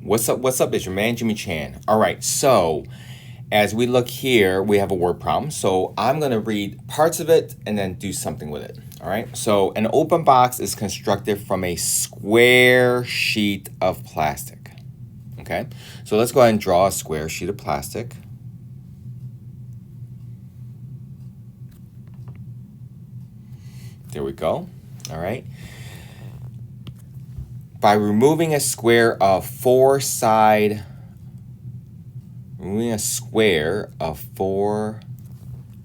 What's up? What's up? It's your man, Jimmy Chan. All right, so as we look here, we have a word problem. So I'm going to read parts of it and then do something with it. All right, so an open box is constructed from a square sheet of plastic. Okay, so let's go ahead and draw a square sheet of plastic. There we go. All right. By removing a square of 4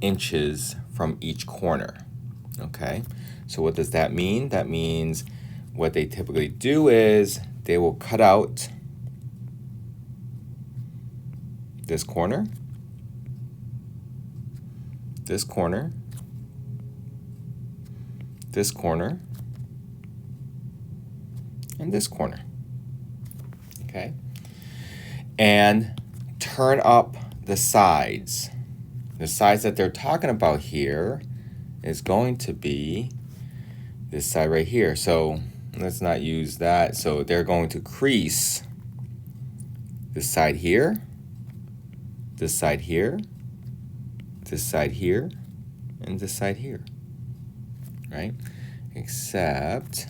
inches from each corner. Okay, so what does that mean? That means what they typically do is they will cut out this corner, this corner, this corner, and this corner. Okay, and turn up the sides. The sides that they're talking about here is going to be this side right here. So let's not use that. So they're going to crease this side here, this side here, this side here, and this side here, right? Except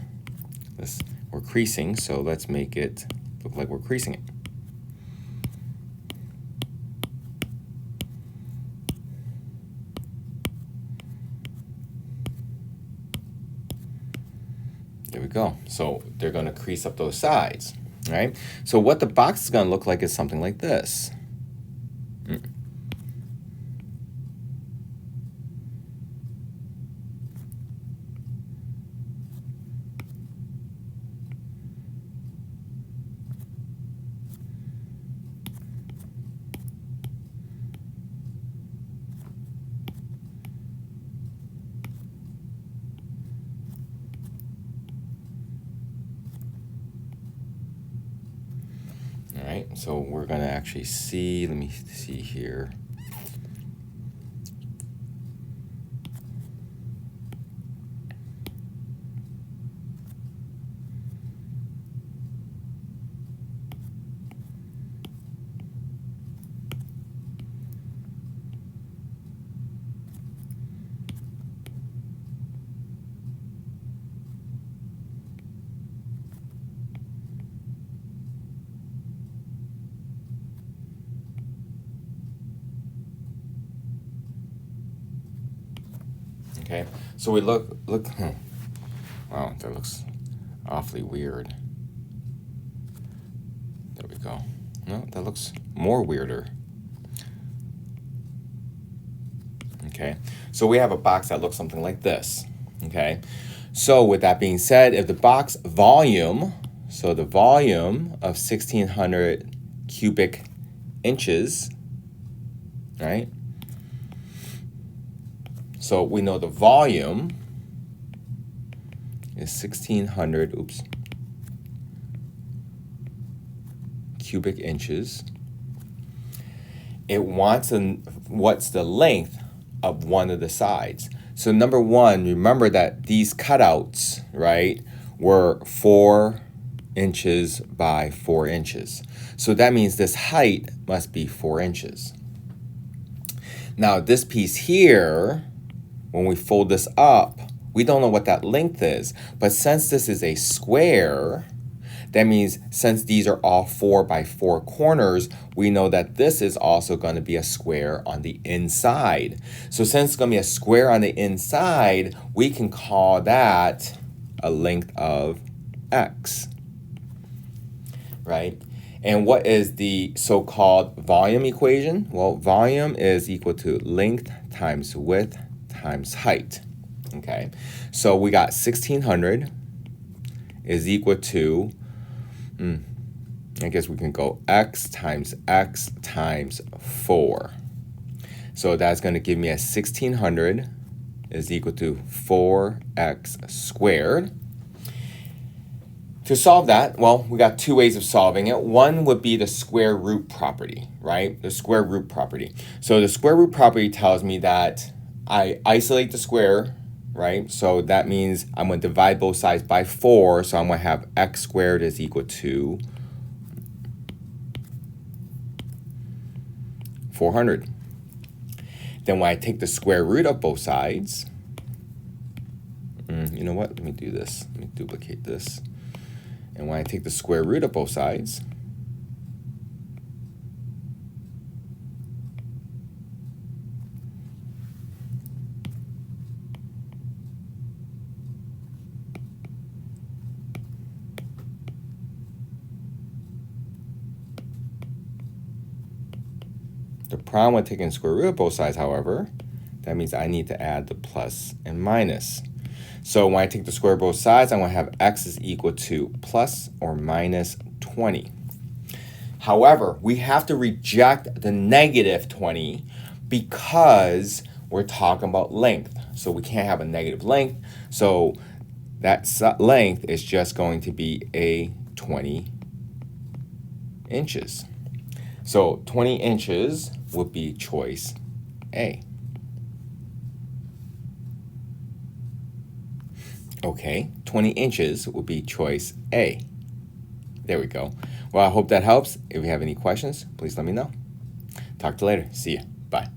we're creasing, so let's make it look like we're creasing it. There we go. So they're going to crease up those sides, right? So what the box is going to look like is something like this. All right, so we're going to actually see, let me see here. Okay, so we look, wow, that looks awfully weird. There we go. No, that looks more weirder. Okay, so we have a box that looks something like this. Okay, so with that being said, if the box volume, so the volume of 1600 cubic inches, right? So we know the volume is 1600, cubic inches. It wants what's the length of one of the sides. So number one, remember that these cutouts, right, were 4 inches by 4 inches. So that means this height must be 4 inches. Now this piece here, when we fold this up, we don't know what that length is. But since this is a square, that means since these are all 4 by 4 corners, we know that this is also going to be a square on the inside. So since it's going to be a square on the inside, we can call that a length of x, right? And what is the so-called volume equation? Well, volume is equal to length times width times height. Okay, so we got 1600 is equal to, I guess we can go x times 4. So that's going to give me a 1600 is equal to 4x squared. To solve that, well, we got 2 ways of solving it. One would be the square root property, right? The square root property. So the square root property tells me that I isolate the square, right? So that means I'm going to divide both sides by 4. So I'm going to have x squared is equal to 400. Then when I take the square root of both sides, you know what? Let me do this. Let me duplicate this. And when I take the square root of both sides, the problem with taking the square root of both sides, however, that means I need to add the plus and minus. So when I take the square of both sides, I'm going to have x is equal to plus or minus 20. However, we have to reject the negative 20 because we're talking about length. So we can't have a negative length. So that length is just going to be a 20 inches. So 20 inches would be choice A. Okay, 20 inches would be choice A. There we go. Well, I hope that helps. If you have any questions, please let me know. Talk to you later. See ya. Bye.